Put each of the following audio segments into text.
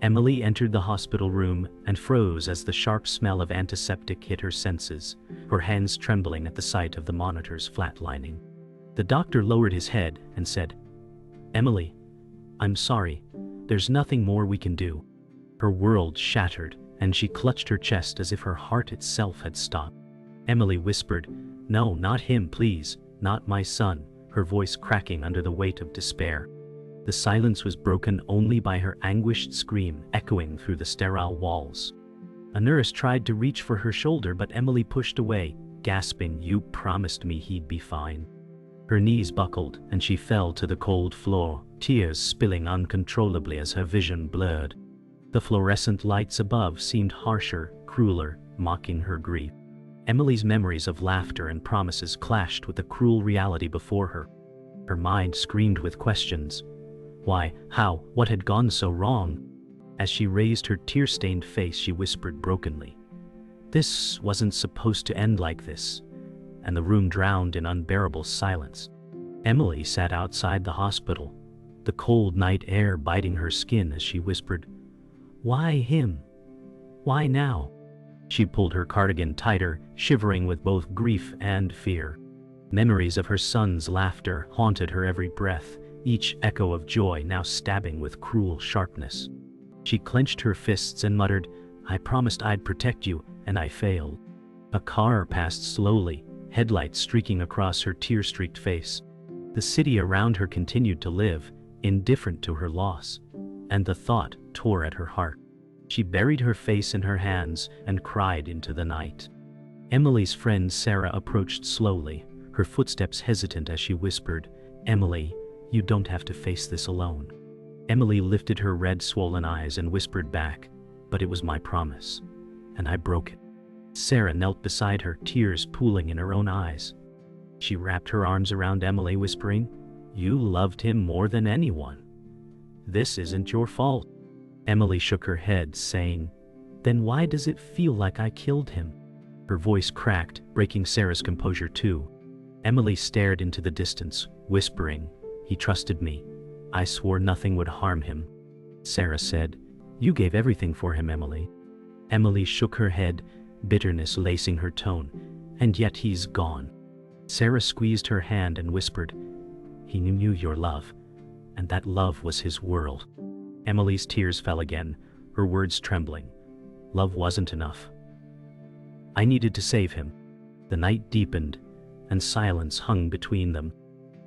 Emily entered the hospital room and froze as the sharp smell of antiseptic hit her senses, her hands trembling at the sight of the monitors flatlining. The doctor lowered his head and said, "Emily, I'm sorry. There's nothing more we can do." Her world shattered, and she clutched her chest as if her heart itself had stopped. Emily whispered, "No, not him, please, not my son," her voice cracking under the weight of despair. The silence was broken only by her anguished scream echoing through the sterile walls. A nurse tried to reach for her shoulder, but Emily pushed away, gasping, "You promised me he'd be fine." Her knees buckled, and she fell to the cold floor, tears spilling uncontrollably as her vision blurred. The fluorescent lights above seemed harsher, crueler, mocking her grief. Emily's memories of laughter and promises clashed with the cruel reality before her. Her mind screamed with questions. Why? How? What had gone so wrong? As she raised her tear-stained face, she whispered brokenly, "This wasn't supposed to end like this," and the room drowned in unbearable silence. Emily sat outside the hospital, the cold night air biting her skin as she whispered, "Why him? Why now?" She pulled her cardigan tighter, shivering with both grief and fear. Memories of her son's laughter haunted her every breath, each echo of joy now stabbing with cruel sharpness. She clenched her fists and muttered, "I promised I'd protect you, and I failed." A car passed slowly, headlights streaking across her tear-streaked face. The city around her continued to live, indifferent to her loss, and the thought tore at her heart. She buried her face in her hands and cried into the night. Emily's friend Sarah approached slowly, her footsteps hesitant as she whispered, "Emily, you don't have to face this alone." Emily lifted her red, swollen eyes and whispered back, "But it was my promise, and I broke it." Sarah knelt beside her, tears pooling in her own eyes. She wrapped her arms around Emily, whispering, "You loved him more than anyone. This isn't your fault." Emily shook her head, saying, "Then why does it feel like I killed him?" Her voice cracked, breaking Sarah's composure too. Emily stared into the distance, whispering, "He trusted me. I swore nothing would harm him." Sarah said, "You gave everything for him, Emily." Emily shook her head, bitterness lacing her tone, "And yet he's gone." Sarah squeezed her hand and whispered, "He knew your love, and that love was his world." Emily's tears fell again, her words trembling. "Love wasn't enough. I needed to save him." The night deepened, and silence hung between them.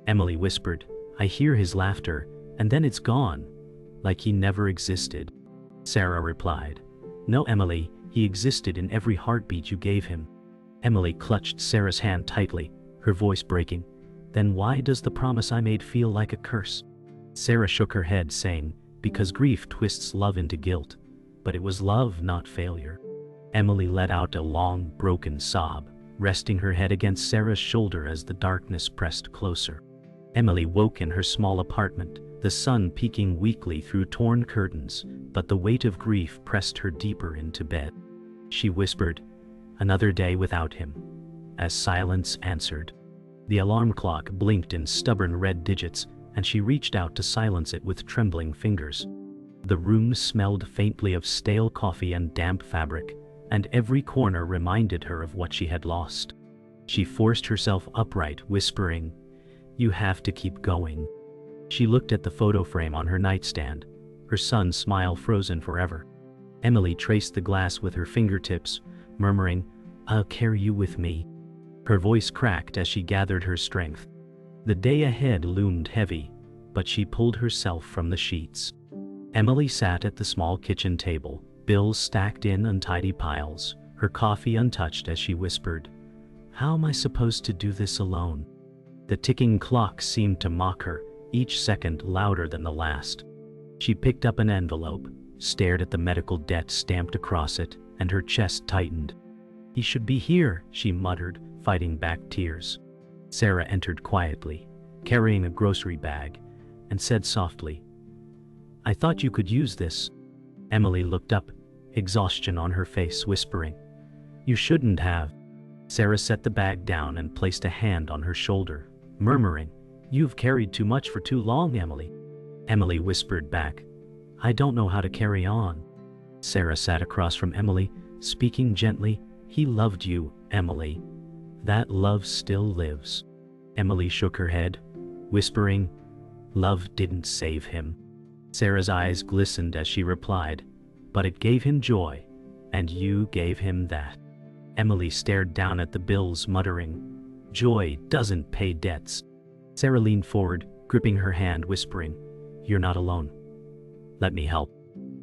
Emily whispered, "I hear his laughter, and then it's gone, like he never existed." Sarah replied, "No, Emily, he existed in every heartbeat you gave him." Emily clutched Sarah's hand tightly, her voice breaking. "Then why does the promise I made feel like a curse?" Sarah shook her head, saying, "Because grief twists love into guilt, but it was love, not failure." Emily let out a long, broken sob, resting her head against Sarah's shoulder as the darkness pressed closer. Emily woke in her small apartment, the sun peeking weakly through torn curtains, but the weight of grief pressed her deeper into bed. She whispered, "Another day without him," as silence answered. The alarm clock blinked in stubborn red digits, and she reached out to silence it with trembling fingers. The room smelled faintly of stale coffee and damp fabric, and every corner reminded her of what she had lost. She forced herself upright, whispering, "You have to keep going." She looked at the photo frame on her nightstand, her son's smile frozen forever. Emily traced the glass with her fingertips, murmuring, "I'll carry you with me." Her voice cracked as she gathered her strength. The day ahead loomed heavy, but she pulled herself from the sheets. Emily sat at the small kitchen table, bills stacked in untidy piles, her coffee untouched as she whispered, "How am I supposed to do this alone?" The ticking clock seemed to mock her, each second louder than the last. She picked up an envelope, stared at the medical debt stamped across it, and her chest tightened. "He should be here," she muttered, fighting back tears. Sarah entered quietly, carrying a grocery bag, and said softly, "I thought you could use this." Emily looked up, exhaustion on her face, whispering, "You shouldn't have." Sarah set the bag down and placed a hand on her shoulder, murmuring, "You've carried too much for too long, Emily." Emily whispered back, I don't know how to carry on. Sarah sat across from Emily, speaking gently. He loved you, Emily. That love still lives. Emily shook her head, whispering, love didn't save him. Sarah's eyes glistened as she replied, but it gave him joy, and you gave him that. Emily stared down at the bills, muttering, joy doesn't pay debts. Sarah leaned forward, gripping her hand, whispering, you're not alone. Let me help.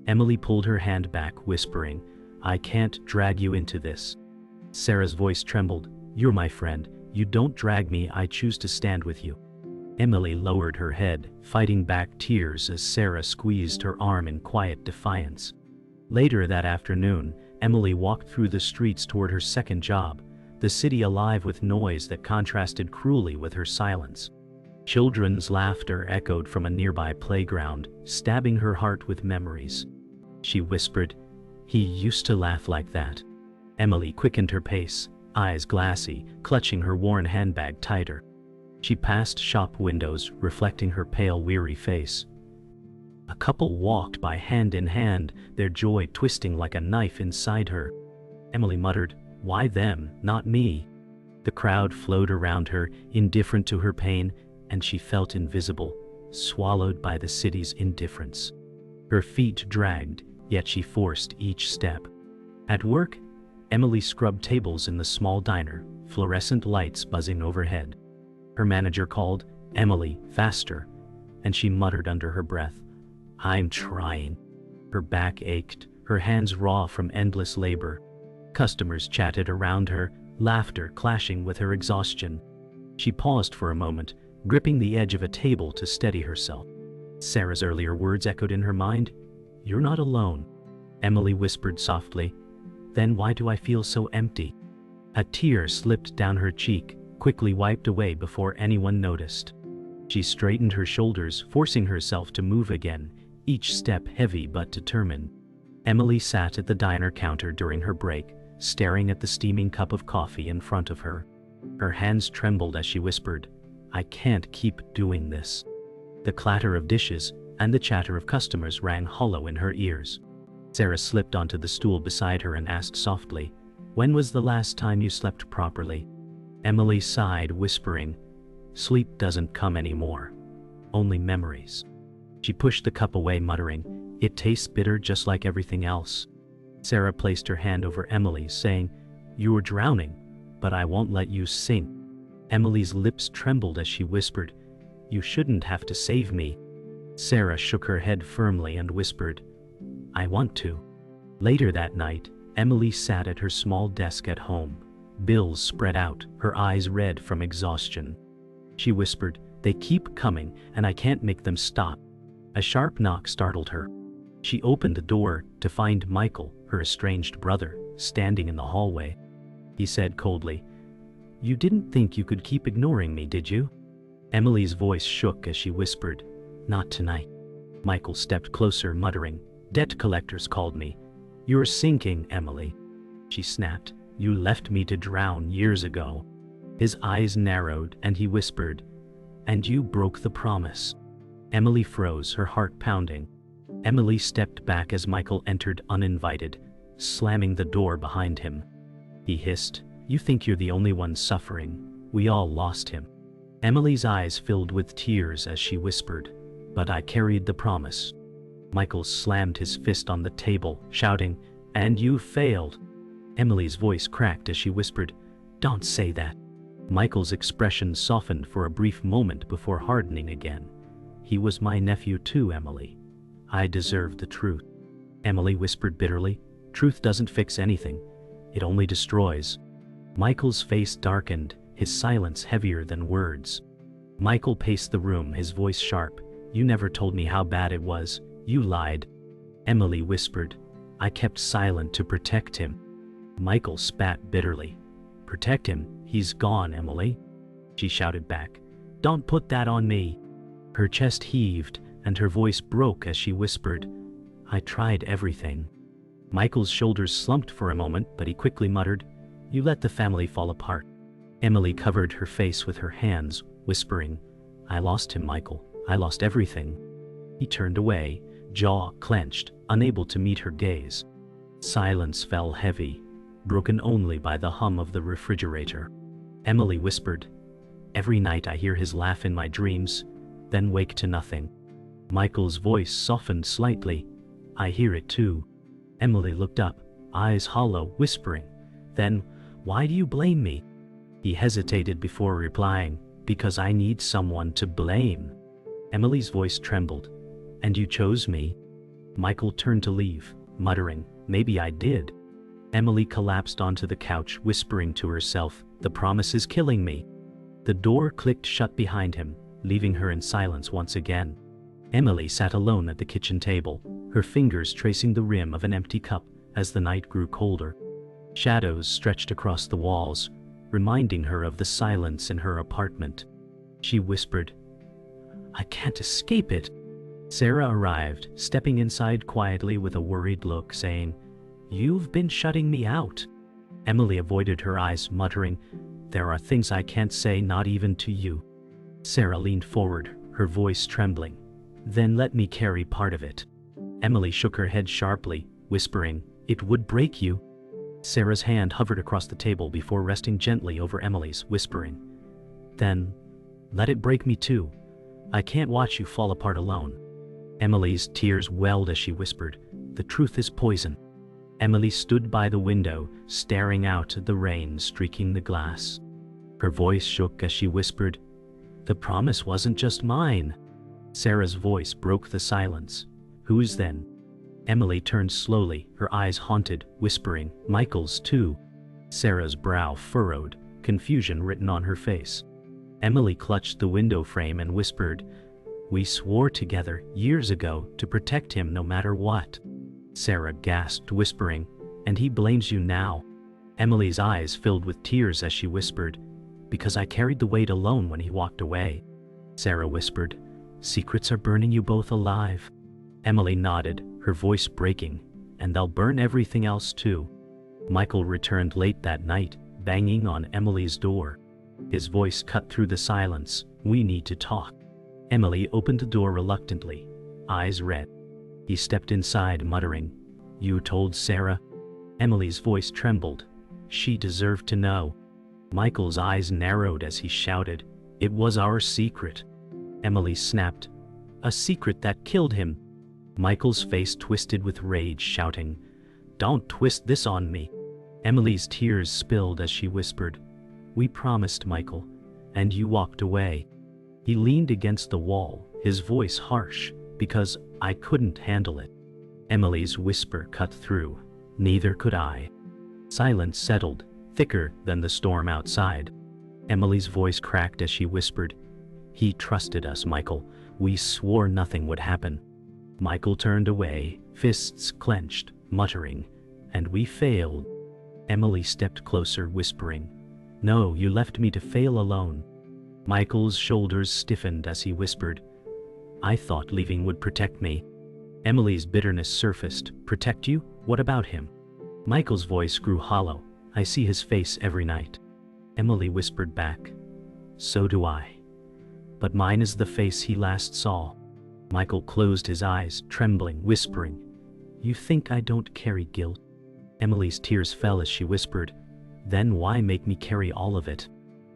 Emily pulled her hand back, whispering, I can't drag you into this. Sarah's voice trembled, you're my friend. You don't drag me, I choose to stand with you. Emily lowered her head, fighting back tears as Sarah squeezed her arm in quiet defiance. Later that afternoon, Emily walked through the streets toward her second job, the city alive with noise that contrasted cruelly with her silence. Children's laughter echoed from a nearby playground, stabbing her heart with memories. She whispered, he used to laugh like that. Emily quickened her pace, eyes glassy, clutching her worn handbag tighter. She passed shop windows, reflecting her pale, weary face. A couple walked by hand in hand, their joy twisting like a knife inside her. Emily muttered, why them, not me? The crowd flowed around her, indifferent to her pain, and she felt invisible, swallowed by the city's indifference. Her feet dragged, yet she forced each step. At work, Emily scrubbed tables in the small diner, fluorescent lights buzzing overhead. Her manager called, Emily, faster, and she muttered under her breath, I'm trying. Her back ached, her hands raw from endless labor. Customers chatted around her, laughter clashing with her exhaustion. She paused for a moment, gripping the edge of a table to steady herself. Sarah's earlier words echoed in her mind, you're not alone. Emily whispered softly, then why do I feel so empty? A tear slipped down her cheek, quickly wiped away before anyone noticed. She straightened her shoulders, forcing herself to move again, each step heavy but determined. Emily sat at the diner counter during her break, staring at the steaming cup of coffee in front of her. Her hands trembled as she whispered, I can't keep doing this. The clatter of dishes and the chatter of customers rang hollow in her ears. Sarah slipped onto the stool beside her and asked softly, when was the last time you slept properly? Emily sighed, whispering, sleep doesn't come anymore. Only memories. She pushed the cup away, muttering, it tastes bitter just like everything else. Sarah placed her hand over Emily's, saying, you were drowning, but I won't let you sink. Emily's lips trembled as she whispered, you shouldn't have to save me. Sarah shook her head firmly and whispered, I want to. Later that night, Emily sat at her small desk at home, bills spread out, her eyes red from exhaustion. She whispered, they keep coming, and I can't make them stop. A sharp knock startled her. She opened the door to find Michael, her estranged brother, standing in the hallway. He said coldly, you didn't think you could keep ignoring me, did you? Emily's voice shook as she whispered, not tonight. Michael stepped closer, muttering, debt collectors called me. You're sinking, Emily. She snapped, you left me to drown years ago. His eyes narrowed and he whispered, and you broke the promise. Emily froze, her heart pounding. Emily stepped back as Michael entered uninvited, slamming the door behind him. He hissed, you think you're the only one suffering. We all lost him. Emily's eyes filled with tears as she whispered, but I carried the promise. Michael slammed his fist on the table, shouting, and you failed. Emily's voice cracked as she whispered, don't say that. Michael's expression softened for a brief moment before hardening again. He was my nephew too, Emily. I deserved the truth. Emily whispered bitterly, truth doesn't fix anything. It only destroys. Michael's face darkened, his silence heavier than words. Michael paced the room, his voice sharp. You never told me how bad it was. You lied. Emily whispered, I kept silent to protect him. Michael spat bitterly. Protect him? He's gone, Emily. She shouted back, don't put that on me. Her chest heaved and her voice broke as she whispered, I tried everything. Michael's shoulders slumped for a moment, but he quickly muttered, you let the family fall apart. Emily covered her face with her hands, whispering, I lost him, Michael. I lost everything. He turned away, jaw clenched, unable to meet her gaze. Silence fell heavy, broken only by the hum of the refrigerator. Emily whispered, "Every night I hear his laugh in my dreams, then wake to nothing." Michael's voice softened slightly. "I hear it too." Emily looked up, eyes hollow, whispering, "Then, why do you blame me?" He hesitated before replying, "Because I need someone to blame." Emily's voice trembled. "And you chose me?" Michael turned to leave, muttering, "Maybe I did." Emily collapsed onto the couch, whispering to herself, "The promise is killing me." The door clicked shut behind him, leaving her in silence once again. Emily sat alone at the kitchen table, her fingers tracing the rim of an empty cup as the night grew colder. Shadows stretched across the walls, reminding her of the silence in her apartment. She whispered, "I can't escape it." Sarah arrived, stepping inside quietly with a worried look, saying, "You've been shutting me out." Emily avoided her eyes, muttering, "There are things I can't say, not even to you." Sarah leaned forward, her voice trembling. "Then let me carry part of it." Emily shook her head sharply, whispering, "It would break you." Sarah's hand hovered across the table before resting gently over Emily's, whispering, "Then let it break me too. I can't watch you fall apart alone." Emily's tears welled as she whispered, "The truth is poison." Emily stood by the window, staring out at the rain streaking the glass. Her voice shook as she whispered, "The promise wasn't just mine." Sarah's voice broke the silence. "Whose then?" Emily turned slowly, her eyes haunted, whispering, "Michael's too." Sarah's brow furrowed, confusion written on her face. Emily clutched the window frame and whispered, "We swore together, years ago, to protect him no matter what." Sarah gasped, whispering, "And he blames you now." Emily's eyes filled with tears as she whispered, "Because I carried the weight alone when he walked away." Sarah whispered, "Secrets are burning you both alive." Emily nodded, her voice breaking, "And they'll burn everything else too." Michael returned late that night, banging on Emily's door. His voice cut through the silence, "We need to talk." Emily opened the door reluctantly, eyes red. He stepped inside, muttering, "You told Sarah?" Emily's voice trembled. She deserved to know. Michael's eyes narrowed as he shouted, "It was our secret." Emily snapped, "A secret that killed him." Michael's face twisted with rage, shouting, "Don't twist this on me." Emily's tears spilled as she whispered, "We promised, Michael, and you walked away." He leaned against the wall, his voice harsh, "Because I couldn't handle it." Emily's whisper cut through, "Neither could I." Silence settled, thicker than the storm outside. Emily's voice cracked as she whispered, "He trusted us, Michael. We swore nothing would happen." Michael turned away, fists clenched, muttering, "And we failed." Emily stepped closer, whispering, "No, you left me to fail alone." Michael's shoulders stiffened as he whispered, "I thought leaving would protect me." Emily's bitterness surfaced. "Protect you? What about him?" Michael's voice grew hollow. "I see his face every night." Emily whispered back, "So do I. But mine is the face he last saw." Michael closed his eyes, trembling, whispering, "You think I don't carry guilt?" Emily's tears fell as she whispered, "Then why make me carry all of it?"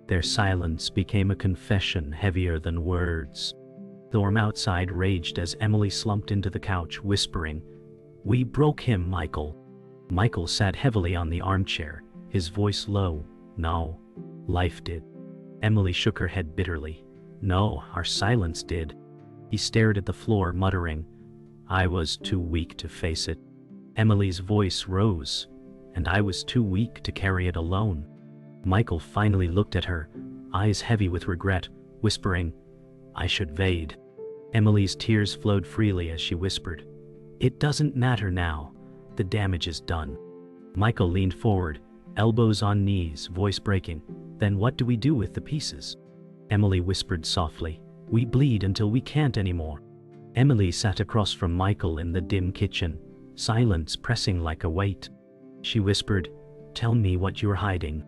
Their silence became a confession heavier than words. The storm outside raged as Emily slumped into the couch, whispering, "We broke him, Michael." Michael sat heavily on the armchair, his voice low, "No, life did." Emily shook her head bitterly. "No, our silence did." He stared at the floor, muttering, "I was too weak to face it." Emily's voice rose, "And I was too weak to carry it alone." Michael finally looked at her, eyes heavy with regret, whispering, "I should evade." Emily's tears flowed freely as she whispered, "It doesn't matter now. The damage is done." Michael leaned forward, elbows on knees, voice breaking, "Then what do we do with the pieces?" Emily whispered softly, "We bleed until we can't anymore." Emily sat across from Michael in the dim kitchen, silence pressing like a weight. She whispered, "Tell me what you're hiding."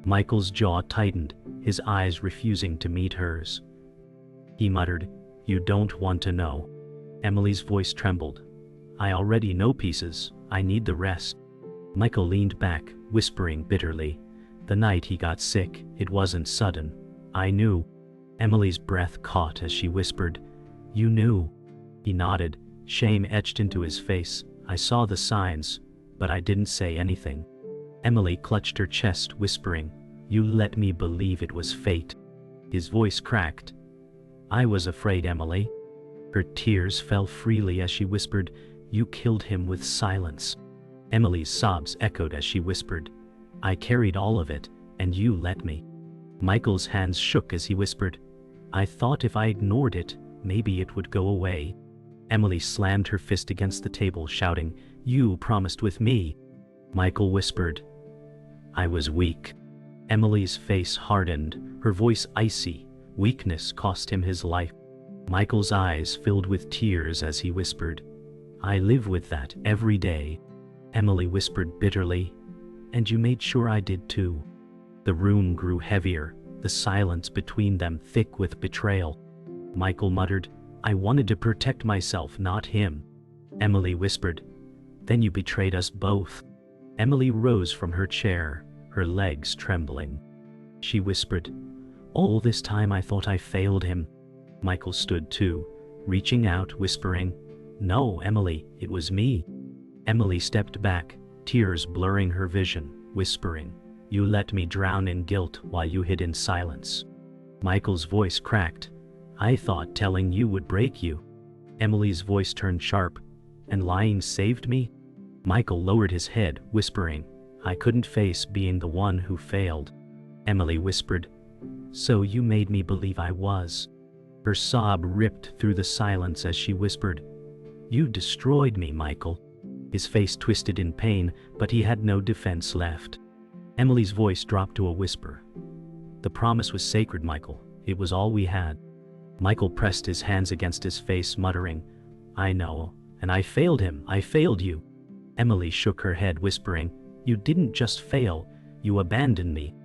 Michael's jaw tightened, his eyes refusing to meet hers. He muttered, "You don't want to know." Emily's voice trembled. I already know pieces. I need the rest. Michael leaned back, whispering bitterly. The night he got sick, it wasn't sudden. I knew. Emily's breath caught as she whispered, You knew. He nodded, shame etched into his face. I saw the signs, but I didn't say anything. Emily clutched her chest, whispering, You let me believe it was fate. His voice cracked. I was afraid, Emily. Her tears fell freely as she whispered, You killed him with silence. Emily's sobs echoed as she whispered, I carried all of it, and you let me. Michael's hands shook as he whispered, I thought if I ignored it, maybe it would go away. Emily slammed her fist against the table, shouting, You promised with me. Michael whispered, I was weak. Emily's face hardened, her voice icy. Weakness cost him his life. Michael's eyes filled with tears as he whispered, I live with that every day. Emily whispered bitterly, And you made sure I did too. The room grew heavier, the silence between them thick with betrayal. Michael muttered, I wanted to protect myself, not him. Emily whispered, Then you betrayed us both. Emily rose from her chair, her legs trembling. She whispered, All this time I thought I failed him. Michael stood too, reaching out, whispering, No, Emily, it was me. Emily stepped back, tears blurring her vision, whispering, You let me drown in guilt while you hid in silence. Michael's voice cracked. I thought telling you would break you. Emily's voice turned sharp. And lying saved me? Michael lowered his head, whispering, I couldn't face being the one who failed. Emily whispered, So you made me believe I was. Her sob ripped through the silence as she whispered, You destroyed me, Michael. His face twisted in pain, but he had no defense left. Emily's voice dropped to a whisper. The promise was sacred, Michael. It was all we had. Michael pressed his hands against his face, muttering, I know, and I failed him. I failed you. Emily shook her head, whispering, You didn't just fail, you abandoned me.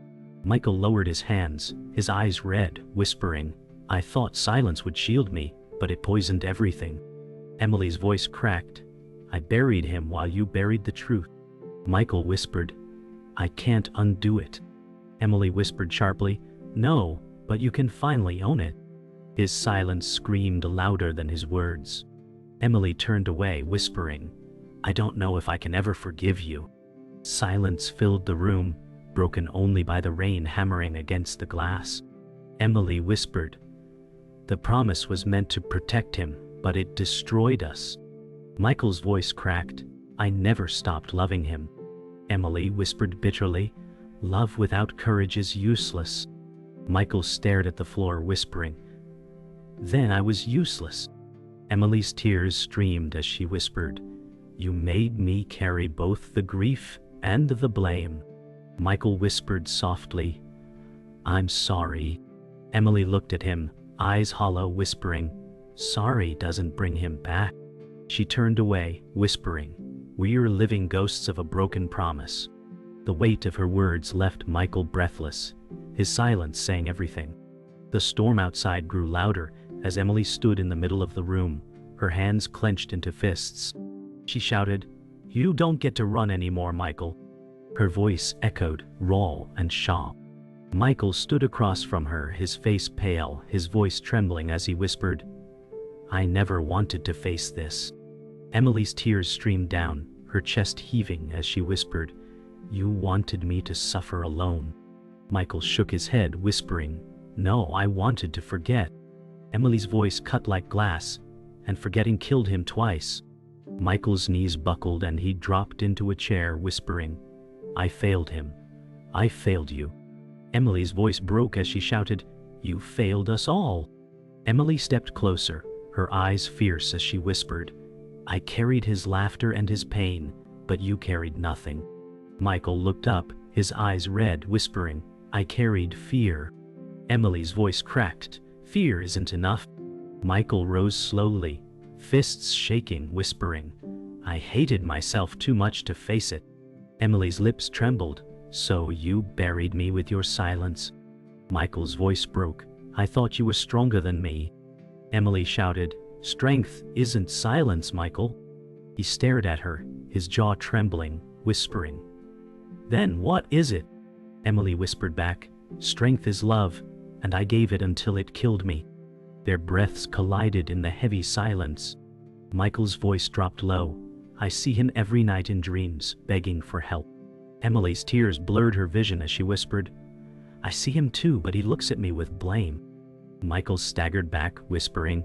Michael lowered his hands, his eyes red, whispering, I thought silence would shield me, but it poisoned everything. Emily's voice cracked. I buried him while you buried the truth. Michael whispered, I can't undo it. Emily whispered sharply, No, but you can finally own it. His silence screamed louder than his words. Emily turned away, whispering, I don't know if I can ever forgive you. Silence filled the room, broken only by the rain hammering against the glass. Emily whispered, The promise was meant to protect him, but it destroyed us. Michael's voice cracked. I never stopped loving him. Emily whispered bitterly, Love without courage is useless. Michael stared at the floor, whispering, Then I was useless. Emily's tears streamed as she whispered, You made me carry both the grief and the blame. Michael whispered softly, I'm sorry. Emily looked at him, eyes hollow, whispering, Sorry doesn't bring him back. She turned away, whispering, We're living ghosts of a broken promise. The weight of her words left Michael breathless, his silence saying everything. The storm outside grew louder as Emily stood in the middle of the room, her hands clenched into fists. She shouted, You don't get to run anymore, Michael. Her voice echoed, raw and sharp. Michael stood across from her, his face pale, his voice trembling as he whispered, I never wanted to face this. Emily's tears streamed down, her chest heaving as she whispered, You wanted me to suffer alone. Michael shook his head, whispering, No, I wanted to forget. Emily's voice cut like glass, and forgetting killed him twice. Michael's knees buckled and he dropped into a chair, whispering, I failed him. I failed you. Emily's voice broke as she shouted, You failed us all. Emily stepped closer, her eyes fierce as she whispered, I carried his laughter and his pain, but you carried nothing. Michael looked up, his eyes red, whispering, I carried fear. Emily's voice cracked, Fear isn't enough. Michael rose slowly, fists shaking, whispering, I hated myself too much to face it. Emily's lips trembled, So you buried me with your silence. Michael's voice broke, I thought you were stronger than me. Emily shouted, Strength isn't silence, Michael. He stared at her, his jaw trembling, whispering. Then what is it? Emily whispered back. Strength is love, and I gave it until it killed me. Their breaths collided in the heavy silence. Michael's voice dropped low. I see him every night in dreams, begging for help. Emily's tears blurred her vision as she whispered, I see him too, but he looks at me with blame. Michael staggered back, whispering,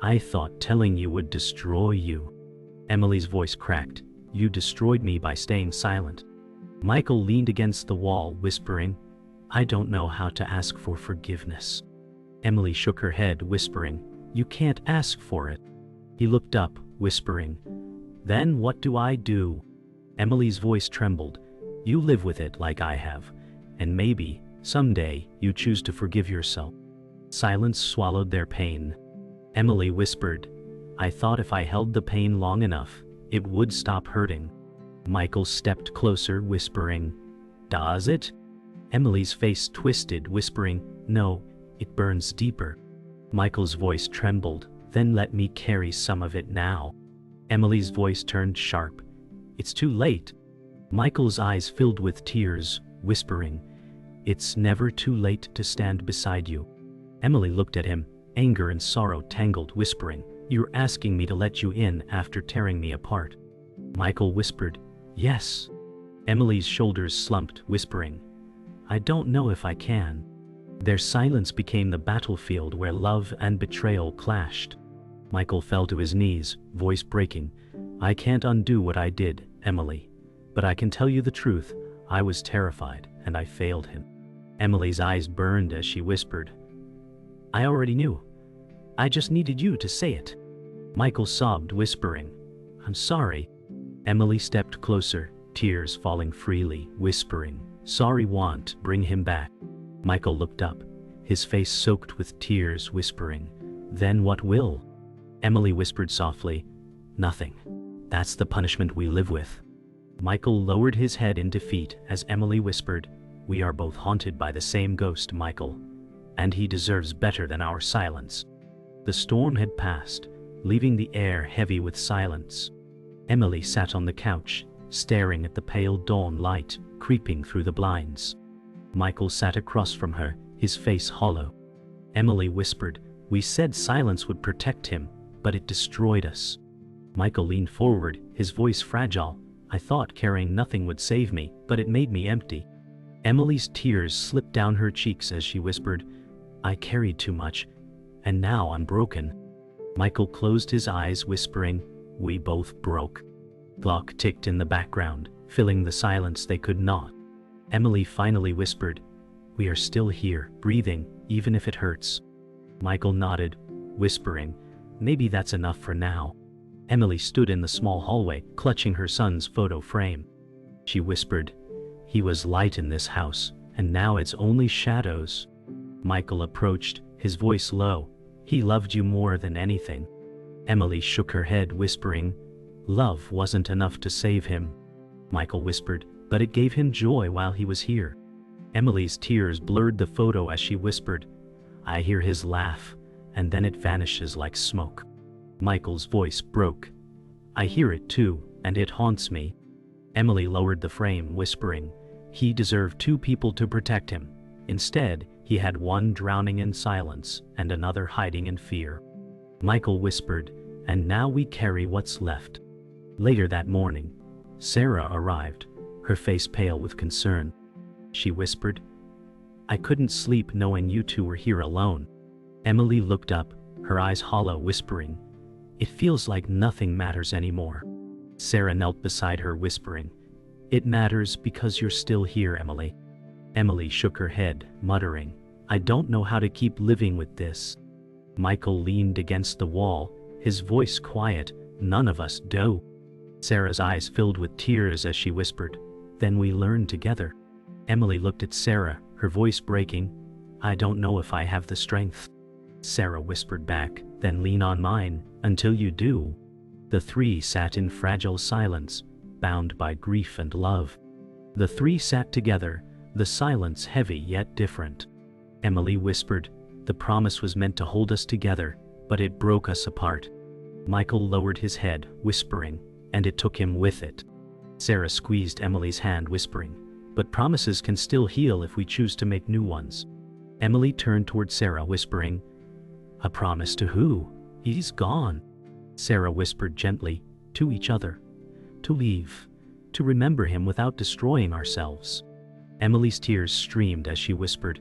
I thought telling you would destroy you. Emily's voice cracked. You destroyed me by staying silent. Michael leaned against the wall, whispering, I don't know how to ask for forgiveness. Emily shook her head, whispering, You can't ask for it. He looked up, whispering, Then what do I do? Emily's voice trembled. You live with it like I have, and maybe, someday, you choose to forgive yourself. Silence swallowed their pain. Emily whispered, I thought if I held the pain long enough, it would stop hurting. Michael stepped closer, whispering, Does it? Emily's face twisted, whispering, No, it burns deeper. Michael's voice trembled, Then let me carry some of it now. Emily's voice turned sharp. It's too late. Michael's eyes filled with tears, whispering, It's never too late to stand beside you. Emily looked at him, anger and sorrow tangled, whispering, You're asking me to let you in after tearing me apart. Michael whispered, Yes. Emily's shoulders slumped, whispering, I don't know if I can. Their silence became the battlefield where love and betrayal clashed. Michael fell to his knees, voice breaking, I can't undo what I did, Emily. But I can tell you the truth, I was terrified, and I failed him. Emily's eyes burned as she whispered, I already knew. I just needed you to say it. Michael sobbed, whispering, I'm sorry. Emily stepped closer, tears falling freely, whispering, Sorry won't bring him back. Michael looked up, his face soaked with tears, whispering, Then what will? Emily whispered softly, Nothing. That's the punishment we live with. Michael lowered his head in defeat as Emily whispered, We are both haunted by the same ghost, Michael, and he deserves better than our silence. The storm had passed, leaving the air heavy with silence. Emily sat on the couch, staring at the pale dawn light creeping through the blinds. Michael sat across from her, his face hollow. Emily whispered, We said silence would protect him, but it destroyed us. Michael leaned forward, his voice fragile. I thought carrying nothing would save me, but it made me empty. Emily's tears slipped down her cheeks as she whispered, I carried too much, and now I'm broken. Michael closed his eyes, whispering, We both broke. Clock ticked in the background, filling the silence they could not. Emily finally whispered, We are still here, breathing, even if it hurts. Michael nodded, whispering, Maybe that's enough for now. Emily stood in the small hallway, clutching her son's photo frame. She whispered, He was light in this house, and now it's only shadows. Michael approached, his voice low. He loved you more than anything. Emily shook her head, whispering, Love wasn't enough to save him. Michael whispered, But it gave him joy while he was here. Emily's tears blurred the photo as she whispered, I hear his laugh, and then it vanishes like smoke. Michael's voice broke. I hear it too, and it haunts me. Emily lowered the frame, whispering, He deserved two people to protect him. Instead, he had one drowning in silence and another hiding in fear. Michael whispered, And now we carry what's left. Later that morning, Sarah arrived, her face pale with concern. She whispered, I couldn't sleep knowing you two were here alone. Emily looked up, her eyes hollow, whispering, It feels like nothing matters anymore. Sarah knelt beside her, whispering, It matters because you're still here, Emily. Emily shook her head, muttering, I don't know how to keep living with this. Michael leaned against the wall, his voice quiet, None of us do. Sarah's eyes filled with tears as she whispered, Then we learn together. Emily looked at Sarah, her voice breaking, I don't know if I have the strength. Sarah whispered back, Then lean on mine, until you do. The three sat in fragile silence, bound by grief and love. The three sat together, the silence heavy yet different. Emily whispered, The promise was meant to hold us together, but it broke us apart. Michael lowered his head, whispering, and it took him with it. Sarah squeezed Emily's hand, whispering, but promises can still heal if we choose to make new ones. Emily turned toward Sarah, whispering, a promise to who? He's gone. Sarah whispered gently, to each other. To leave. To remember him without destroying ourselves. Emily's tears streamed as she whispered,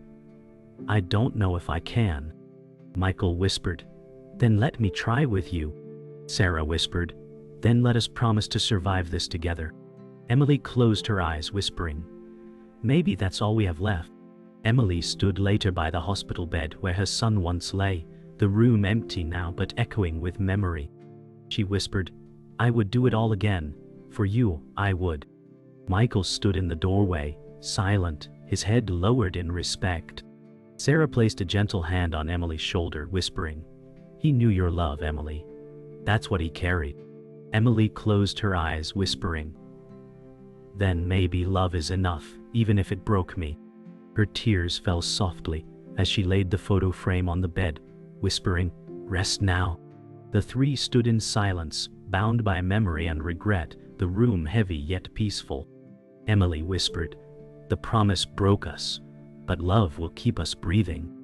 I don't know if I can. Michael whispered, then let me try with you. Sarah whispered, then let us promise to survive this together. Emily closed her eyes, whispering, maybe that's all we have left. Emily stood later by the hospital bed where her son once lay, the room empty now but echoing with memory. She whispered, I would do it all again. For you, I would. Michael stood in the doorway, silent, his head lowered in respect. Sarah placed a gentle hand on Emily's shoulder, whispering, he knew your love, Emily. That's what he carried. Emily closed her eyes, whispering, then maybe love is enough, even if it broke me. Her tears fell softly as she laid the photo frame on the bed, whispering, rest now. The three stood in silence, bound by memory and regret, the room heavy yet peaceful. Emily whispered, the promise broke us, but love will keep us breathing.